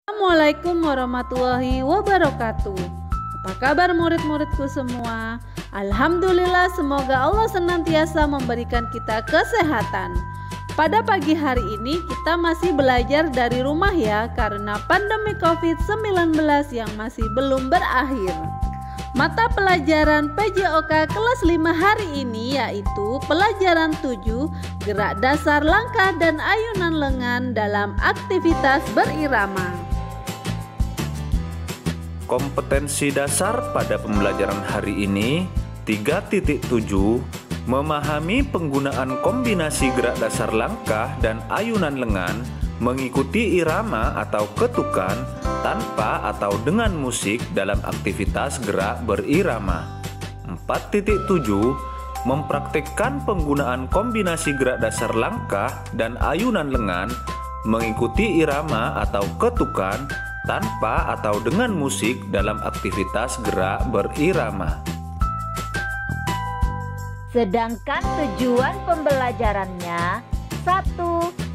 Assalamualaikum warahmatullahi wabarakatuh. Apa kabar murid-muridku semua? Alhamdulillah, semoga Allah senantiasa memberikan kita kesehatan. Pada pagi hari ini kita masih belajar dari rumah ya, karena pandemi COVID-19 yang masih belum berakhir. Mata pelajaran PJOK kelas 5 hari ini yaitu pelajaran 7, gerak dasar langkah dan ayunan lengan dalam aktivitas berirama. Kompetensi dasar pada pembelajaran hari ini 3.7, memahami penggunaan kombinasi gerak dasar langkah dan ayunan lengan mengikuti irama atau ketukan tanpa atau dengan musik dalam aktivitas gerak berirama. 4.7, mempraktikkan penggunaan kombinasi gerak dasar langkah dan ayunan lengan mengikuti irama atau ketukan tanpa atau dengan musik dalam aktivitas gerak berirama. Sedangkan tujuan pembelajarannya 1.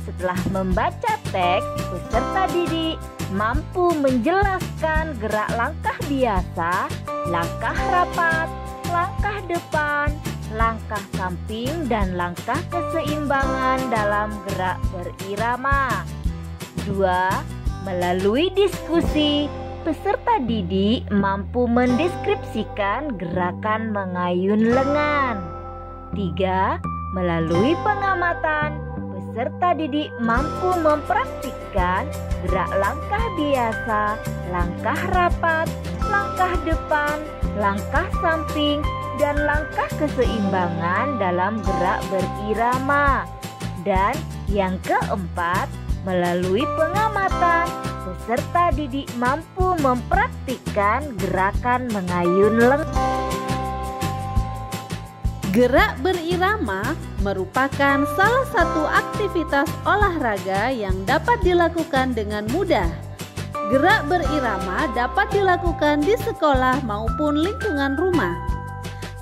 Setelah membaca teks, peserta didik mampu menjelaskan gerak langkah biasa, langkah rapat, langkah depan, langkah samping, dan langkah keseimbangan dalam gerak berirama. 2. Melalui diskusi, peserta didik mampu mendeskripsikan gerakan mengayun lengan. 3. Melalui pengamatan, peserta didik mampu mempraktikkan gerak langkah biasa, langkah rapat, langkah depan, langkah samping, dan langkah keseimbangan dalam gerak berirama. Dan yang keempat, melalui pengamatan, peserta didik mampu mempraktikkan gerakan mengayun lengan. Gerak berirama merupakan salah satu aktivitas olahraga yang dapat dilakukan dengan mudah. Gerak berirama dapat dilakukan di sekolah maupun lingkungan rumah.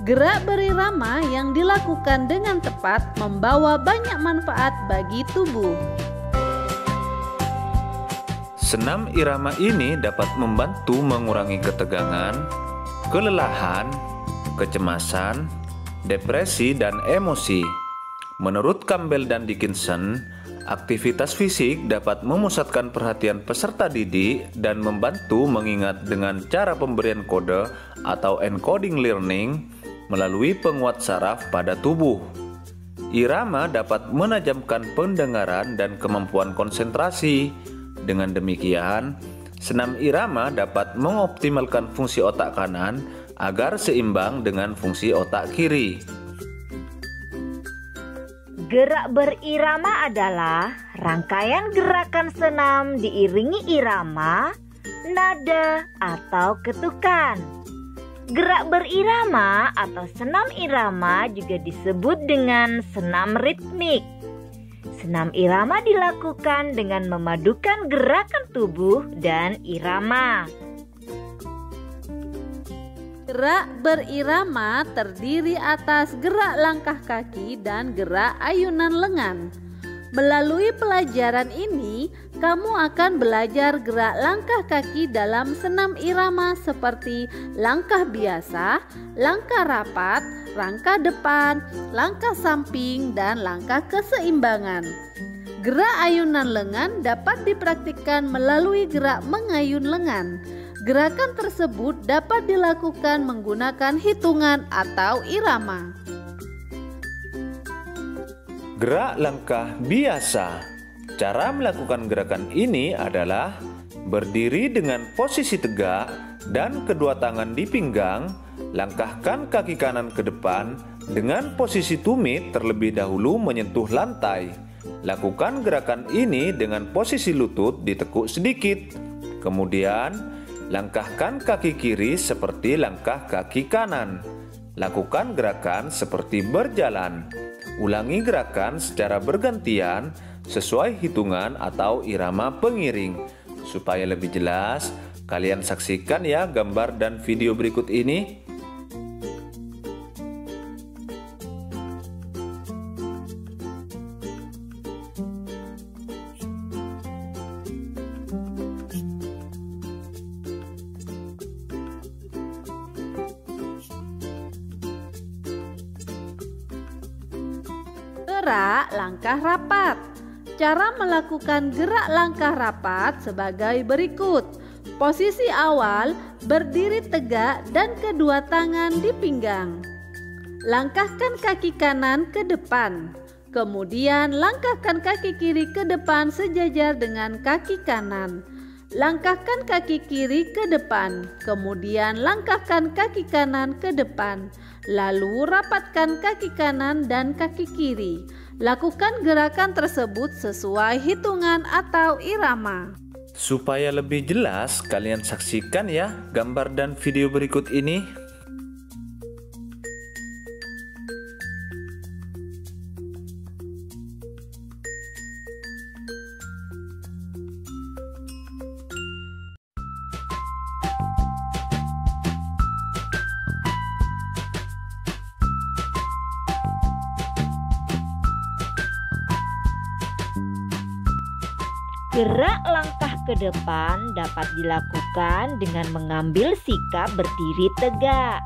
Gerak berirama yang dilakukan dengan tepat membawa banyak manfaat bagi tubuh. Senam irama ini dapat membantu mengurangi ketegangan, kelelahan, kecemasan, depresi, dan emosi. Menurut Campbell dan Dickinson, aktivitas fisik dapat memusatkan perhatian peserta didik dan membantu mengingat dengan cara pemberian kode atau encoding learning melalui penguat saraf pada tubuh. Irama dapat menajamkan pendengaran dan kemampuan konsentrasi. Dengan demikian, senam irama dapat mengoptimalkan fungsi otak kanan agar seimbang dengan fungsi otak kiri. Gerak berirama adalah rangkaian gerakan senam diiringi irama, nada, atau ketukan. Gerak berirama atau senam irama juga disebut dengan senam ritmik. Senam irama dilakukan dengan memadukan gerakan tubuh dan irama. Gerak berirama terdiri atas gerak langkah kaki dan gerak ayunan lengan. Melalui pelajaran ini, kamu akan belajar gerak langkah kaki dalam senam irama seperti langkah biasa, langkah rapat, langkah depan, langkah samping, dan langkah keseimbangan. Gerak ayunan lengan dapat dipraktikkan melalui gerak mengayun lengan. Gerakan tersebut dapat dilakukan menggunakan hitungan atau irama. Gerak langkah biasa. Cara melakukan gerakan ini adalah berdiri dengan posisi tegak dan kedua tangan di pinggang. Langkahkan kaki kanan ke depan dengan posisi tumit terlebih dahulu menyentuh lantai. Lakukan gerakan ini dengan posisi lutut ditekuk sedikit. Kemudian, langkahkan kaki kiri seperti langkah kaki kanan. Lakukan gerakan seperti berjalan. Ulangi gerakan secara bergantian sesuai hitungan atau irama pengiring. Supaya lebih jelas, kalian saksikan ya gambar dan video berikut ini. Gerak langkah rapat. Cara melakukan gerak langkah rapat sebagai berikut. Posisi awal, berdiri tegak dan kedua tangan di pinggang. Langkahkan kaki kanan ke depan. Kemudian langkahkan kaki kiri ke depan sejajar dengan kaki kanan. Langkahkan kaki kiri ke depan. Kemudian langkahkan kaki kanan ke depan. Lalu rapatkan kaki kanan dan kaki kiri. Lakukan gerakan tersebut sesuai hitungan atau irama. Supaya lebih jelas, kalian saksikan ya gambar dan video berikut ini. Gerak langkah ke depan dapat dilakukan dengan mengambil sikap berdiri tegak.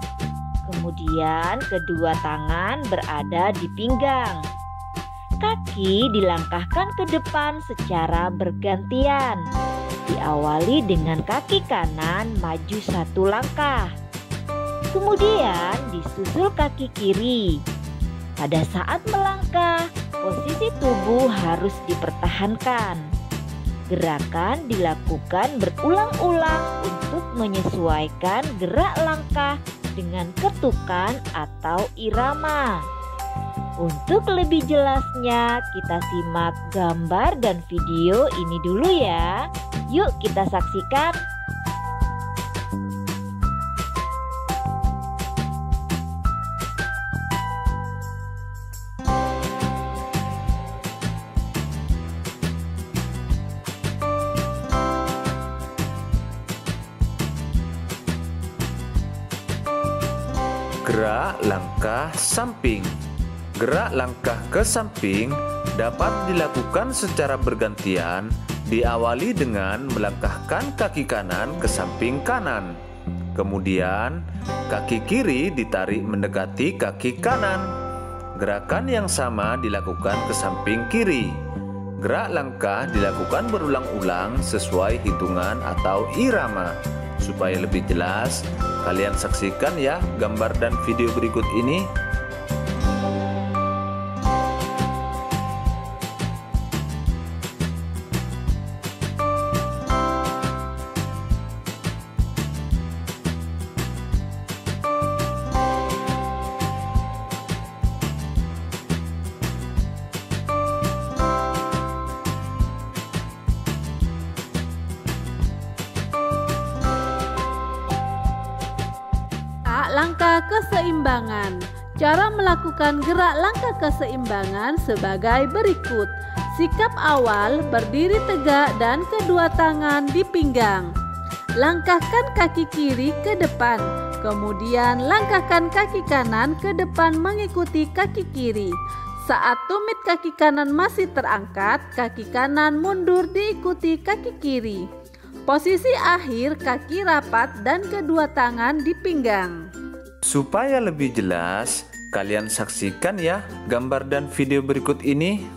Kemudian kedua tangan berada di pinggang. Kaki dilangkahkan ke depan secara bergantian. Diawali dengan kaki kanan maju satu langkah. Kemudian disusul kaki kiri. Pada saat melangkah, posisi tubuh harus dipertahankan. Gerakan dilakukan berulang-ulang untuk menyesuaikan gerak langkah dengan ketukan atau irama. Untuk lebih jelasnya, kita simak gambar dan video ini dulu ya. Yuk kita saksikan. Gerak langkah samping. Gerak langkah ke samping dapat dilakukan secara bergantian, diawali dengan melangkahkan kaki kanan ke samping kanan. Kemudian, kaki kiri ditarik mendekati kaki kanan. Gerakan yang sama dilakukan ke samping kiri. Gerak langkah dilakukan berulang-ulang sesuai hitungan atau irama. Supaya lebih jelas, kalian saksikan ya gambar dan video berikut ini. Langkah keseimbangan. Cara melakukan gerak langkah keseimbangan sebagai berikut. Sikap awal, berdiri tegak dan kedua tangan di pinggang. Langkahkan kaki kiri ke depan. Kemudian langkahkan kaki kanan ke depan mengikuti kaki kiri. Saat tumit kaki kanan masih terangkat, kaki kanan mundur diikuti kaki kiri. Posisi akhir, kaki rapat dan kedua tangan di pinggang. Supaya lebih jelas, kalian saksikan ya gambar dan video berikut ini.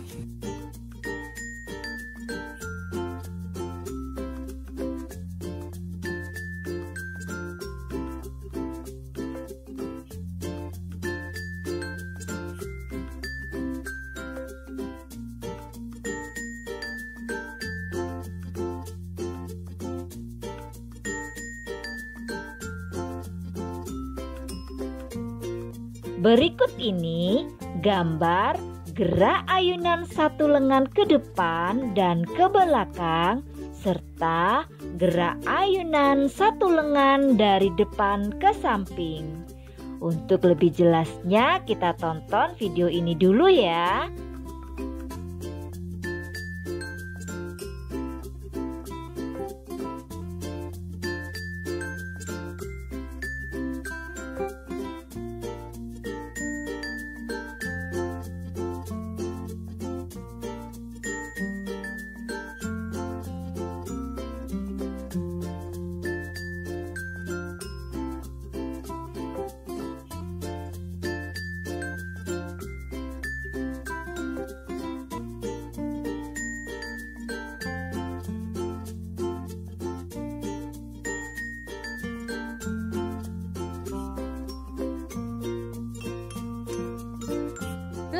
Berikut ini gambar gerak ayunan satu lengan ke depan dan ke belakang serta gerak ayunan satu lengan dari depan ke samping. Untuk lebih jelasnya kita tonton video ini dulu ya.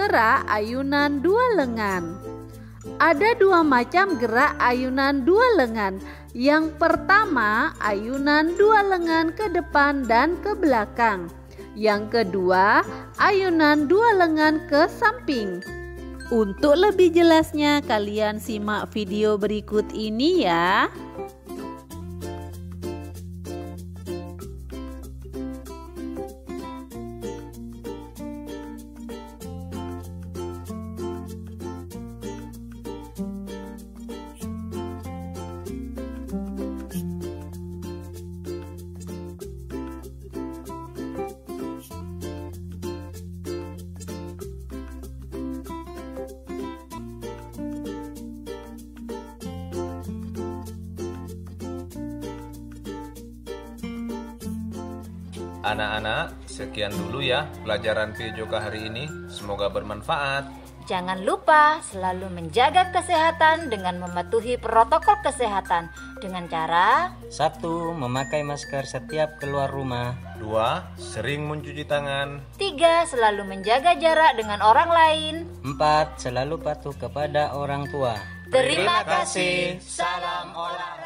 gerak ayunan dua lengan. Ada dua macam gerak ayunan dua lengan. Yang pertama, ayunan dua lengan ke depan dan ke belakang. Yang kedua, ayunan dua lengan ke samping. Untuk lebih jelasnya, kalian simak video berikut ini ya. Anak-anak, sekian dulu ya pelajaran PJOK hari ini. Semoga bermanfaat. Jangan lupa selalu menjaga kesehatan dengan mematuhi protokol kesehatan dengan cara 1. Memakai masker setiap keluar rumah. 2. Sering mencuci tangan. 3. Selalu menjaga jarak dengan orang lain. 4. Selalu patuh kepada orang tua. Terima kasih. Salam olahraga.